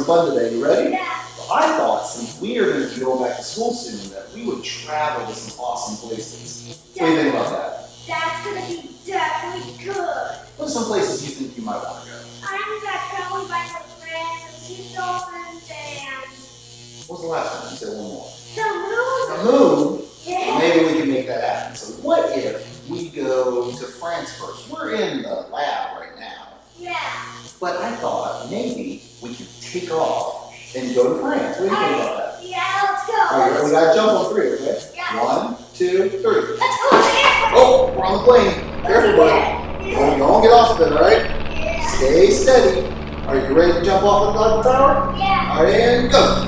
fun today. You ready? Yeah. Well, I thought since we are going to be going back to school soon that we would travel to some awesome places. What do you think about that? That's going to be definitely good. What are some places you think you might want to go? I'm going to probably buy some friends and see dolphins and... What was the last one? You said one more. The moon. The moon? Yeah. Maybe we can make that happen. So what if we go to France first? We're in the lab right now. Yeah. But I thought maybe we could take off and go to France. What do you think about that? Yeah, let's go. All right, we gotta jump on three, okay? Yeah. 1, 2, 3. Let's go there. Oh, we're on the plane. Careful, buddy. Yeah. Don't get off of it, all right? Yeah. Stay steady. Are you ready to jump off the Eiffel Tower? Yeah. All right, and go.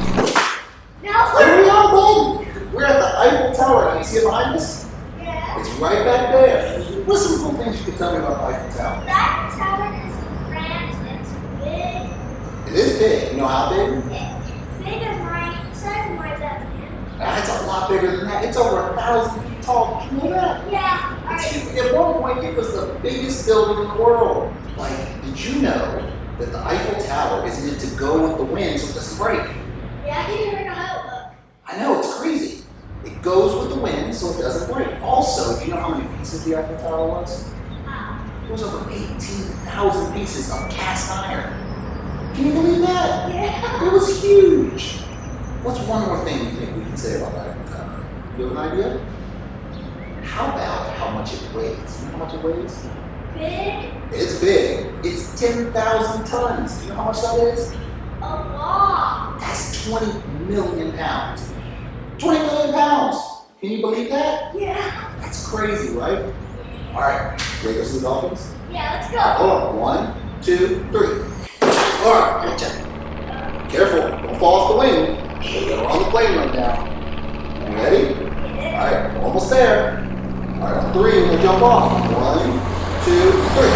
Now Here we are, bud. We're at the Eiffel Tower. Now, you see it behind us? Yeah. It's right back there. What's some cool things you can tell me about the Eiffel Tower? The Eiffel Tower is in France. It's big. It is big. You know how big? Big as my size of my left hand. It's a lot bigger than that. It's over 1,000 feet tall. Did you know that? Yeah. All It's right. huge. At one point, it was the biggest building in the world. Like, did you know that the Eiffel Tower is meant to go with the wind so it doesn't break? Yeah, I didn't even know how it looked. I know, it's crazy. It goes with the wind so it doesn't break. Also, do you know how many pieces the Eiffel Tower was? It was over 18,000 pieces of cast iron. Can you believe that? Yeah. It was huge. What's one more thing you think we can say about the Eiffel Tower? You have an idea? How about how much it weighs? You know how much it weighs? Big. It's big. It's 10,000 tons. Do you know how much that is? A lot. That's 20 million pounds. 20 million pounds! Can you believe that? Yeah. That's crazy, right? All right, ready to go see the dolphins? Yeah, let's All right, go. hold on. 1, 2, 3. All right, good job. Careful, don't fall off the wing. We're on the plane right now. You ready? All Yeah. right, we're almost there. All right, on 3, we're gonna jump off. 1, 2, 3.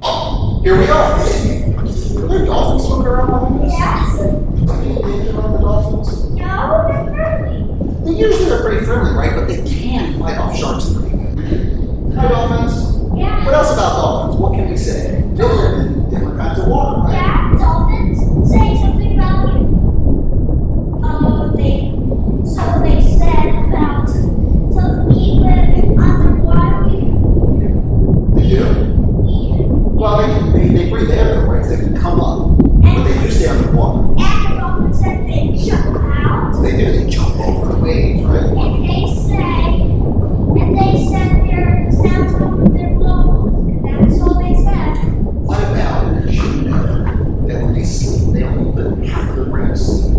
Oh, here we are. Are there dolphins swimming around behind us? Yes. Any danger around the dolphins? No, they're friendly. They usually are pretty friendly, right? But they can fight off sharks pretty good. Hi, dolphins. Yeah. What else about dolphins? What can we say? They live in different kinds of water, right? Yeah, dolphins say something about you. They said about some we live underwater. They do? Well, they breathe air though, right? So they can come up, but they do stay underwater. And the dolphins said they jump out. They do. They jump over the waves, right? And they said their sounds come from their blowholes. And that's all they said. What about did you know that when they sleep, they only put half of their brain to sleep?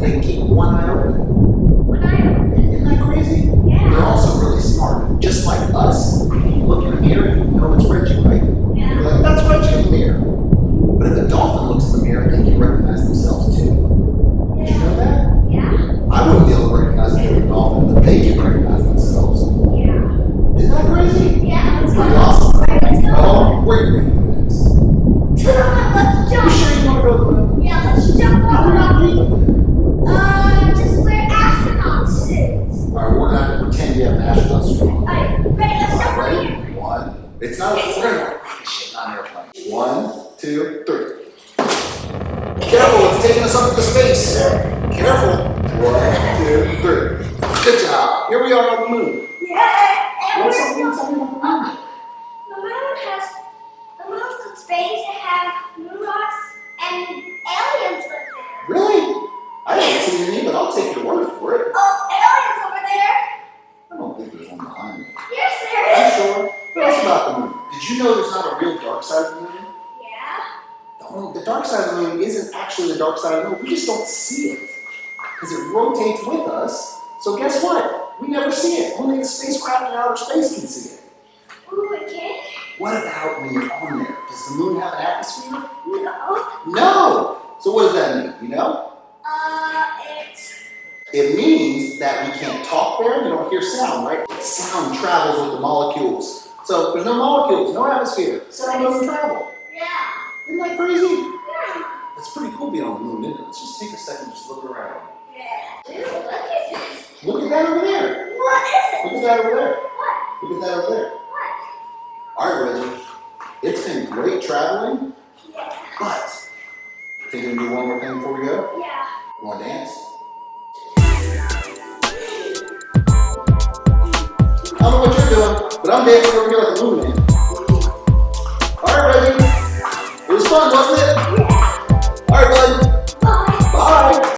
They keep one eye open. When I Isn't that crazy? Yeah. They're also really smart. Just like us, if you look in the mirror, you know it's Reggie, right? Yeah. You're like, that's Reggie in the mirror. But if a dolphin looks in the mirror, they can recognize themselves too. Did you know that? Yeah. I wouldn't be able to recognize a different dolphin, but they can recognize themselves. Yeah. Isn't that crazy? Yeah. Let's Pretty go. awesome. Alright, let's go. Oh, where are you going to go next? Let's You jump. sure you want to go to the moon? Yeah, let's jump How over. are you doing? Just wear astronaut suits. All right, we're going to have to pretend you have an astronaut suit on. Alright, ready? Let's jump over Ready? here. 1. It's not a we're going to rocket ship, not an airplane. 1, 2, 3. Careful, it's taking us up into space. Careful. 1, 2, 3. Good job. Here we are on the moon. Yeah. And What's we're something you tell me about the moon? the moon's in space. It has moon rocks and aliens live there. Really? I haven't seen any, but I'll take your word for it. Oh, aliens over there. I don't think there's one behind me. Yes, there Are you is. sure? What else about the moon? Did you know there's not a real dark side of the moon? Yeah. The dark side of the moon isn't actually the dark side of the moon. We just don't see it. Because it rotates with us. So guess what? We never see it. Only the spacecraft in outer space can see it. Ooh, a kid? What about when you're on there? Does the moon have an atmosphere? No. No! So what does that mean? You know? It's It means that we can't talk there. You don't hear sound, right? Sound travels with the molecules. So there's no molecules, no atmosphere. Sound doesn't travel. yeah. Isn't that crazy? Yeah. It's pretty cool being on the moon, isn't it? Let's just take a second and just look around. Yeah. Ooh, look at this. Look at that over there. What is Look it? at that over there. What? Look at that over there. What? All right, Reggie. It's been great traveling, Yeah. but Think we can do one more thing before we go? Yeah. You want to dance? I don't know what you're doing, but I'm dancing over here like a movie man. All right, Reggie. It was fun, wasn't it?